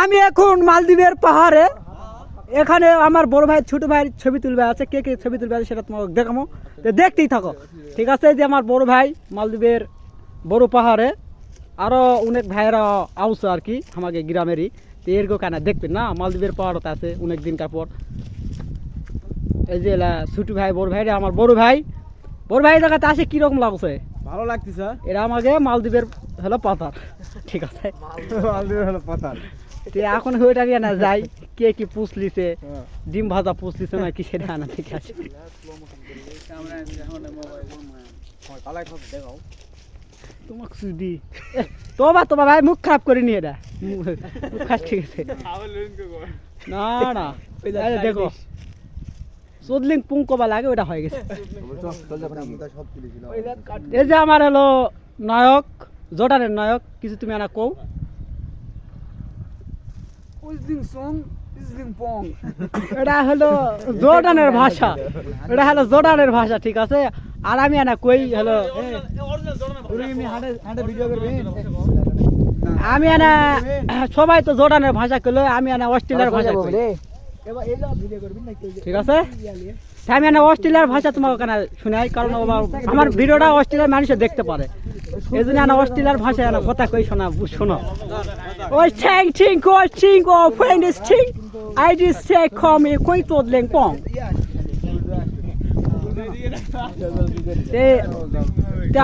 আমি এখন মালদ্বীপের পাহাড়ে, এখানে আমার বড় ভাই ছোট ভাই ছবি তুলবে আছে, কে কে ছবি তুলবে আছে সেটা তোমাকে দেখাবো, তো দেখতেই থাকো। ঠিক আছে, যে আমার বড় ভাই মালদ্বীপের বড় পাহাড়ে, আরও অনেক ভাইয়েরা আউছে আর কি আমাকে গ্রামেরই, তো এরকম কেন দেখবেন না মালদ্বীপের পাহাড়তে আছে অনেক দিনকার পর। এই যে ছোট ভাই বড় ভাই রে, আমার বড় ভাই জায়গাতে আসে কিরকম লাগছে? ভালো লাগতেছে। এরা আমাকে মালদ্বীপের হলো পাতার, ঠিক আছে মালদ্বীপের হলো পাতাল। এখন ওইটা নিয়ে না যাই, কে কি পুষলিছে, ডিম ভাজা পুষলিছে না কি সেটা আনা ঠিক আছে। তোমাকে সুদি তোমার ভাই মুখ খারাপ করে নিয়ে এটা মুখ খারাপ, ঠিক আছে না না দেখো চোদলিং পুং কবা লাগে ওটা হয়ে গেছে। এই যে আমার হলো নায়ক, জোটানের নায়ক, কিছু তুমি আনা কও। এটা হলো জোর্ডানের ভাষা, এটা হলো জোর্ডানের ভাষা, ঠিক আছে। আর আমি আনা কই হলো আমি আনা সবাই তো জোর্ডানের ভাষা কইলো, আমি আনা অস্ট্রেলিয়ার ভাষা কই, ঠিক আছে। আমি আনা অস্ট্রেলিয়ার ভাষা তোমাকে কেন শুনাই, কারণ আমার ভিডিওটা অস্ট্রেলিয়ার মানুষে দেখতে পারে, এই জন্য আনা অস্ট্রেলিয়ার ভাষায় আনা কথা কই শোনা শোনো। ওই ঠ্যাং ঠিং কই ঠিং ও ফ্রেন্ড ইস ঠিং আই ডিস সে কম এ কই তোদ লেং পং।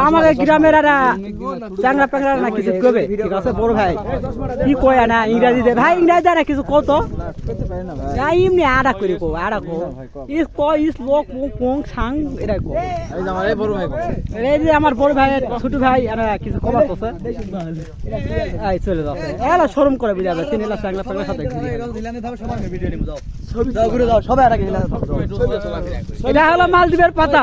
আমাকে গ্রামের চাংরা প্যাংরা না কিছু কবে, ঠিক আছে বড় ভাই কি কয় না ইংরাজি দে ভাই, ইংরাজি না কিছু কত এমনি আড়া করি কো আড়া কো ইস ক ইস লোক পোং সাং এটা কো। এই যে আমার বড় ভাইয়ের ছোট ভাই কিছু কবার আছে এই চলে যাচ্ছে, এলা শরম করে বুঝাবে তিন এলা চাংরা প্যাংরা সাথে এটা হলো মালদ্বীপের পাতা।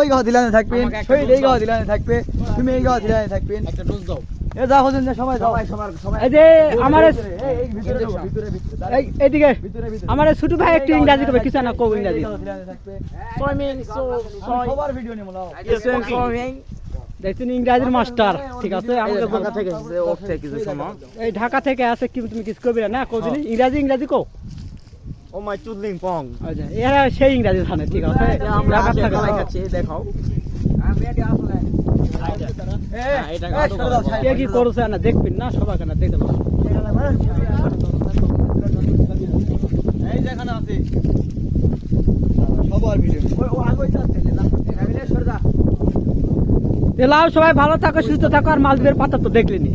ওই গাও দিলানে থাকবেন, এই গাও দিলানে থাকবে, তুমি এই গাও দিলানে থাকবেন, একটা ডোজ দাও। এ যাও হজন না সবাই যাও, সবাই এই যে আমার এই ভিতরে এইদিকে আমার ছোট ভাই একটু ইংরেজি কবে কিছু না কও ইংরেজি। সবার ভিডিও নিমু নাও। দেখছেন ইংরেজির মাস্টার, ঠিক আছে। আমাকে ঢাকা থেকে এসেছে, অফ থেকে কিছু সময় এই ঢাকা থেকে আছে, কি তুমি কিছু কবি না কোদিন ইংরেজি কও। ও মাই চুদলিং পং, আচ্ছা এরা সেই ইংরেজি জানে, ঠিক আছে। আমরা ঢাকা থেকে দেখাও কে কি করছে না দেখবেন না, সবাই কেন দেখতে পাবো। এই যেখানে আছে সবার ভিডিও ও আগই যাচ্ছে না এখানে সরদা। সবাই ভালো থাকো, সুস্থ থাকো, আর মালদ্বীপের পাতা তো দেখলেনি।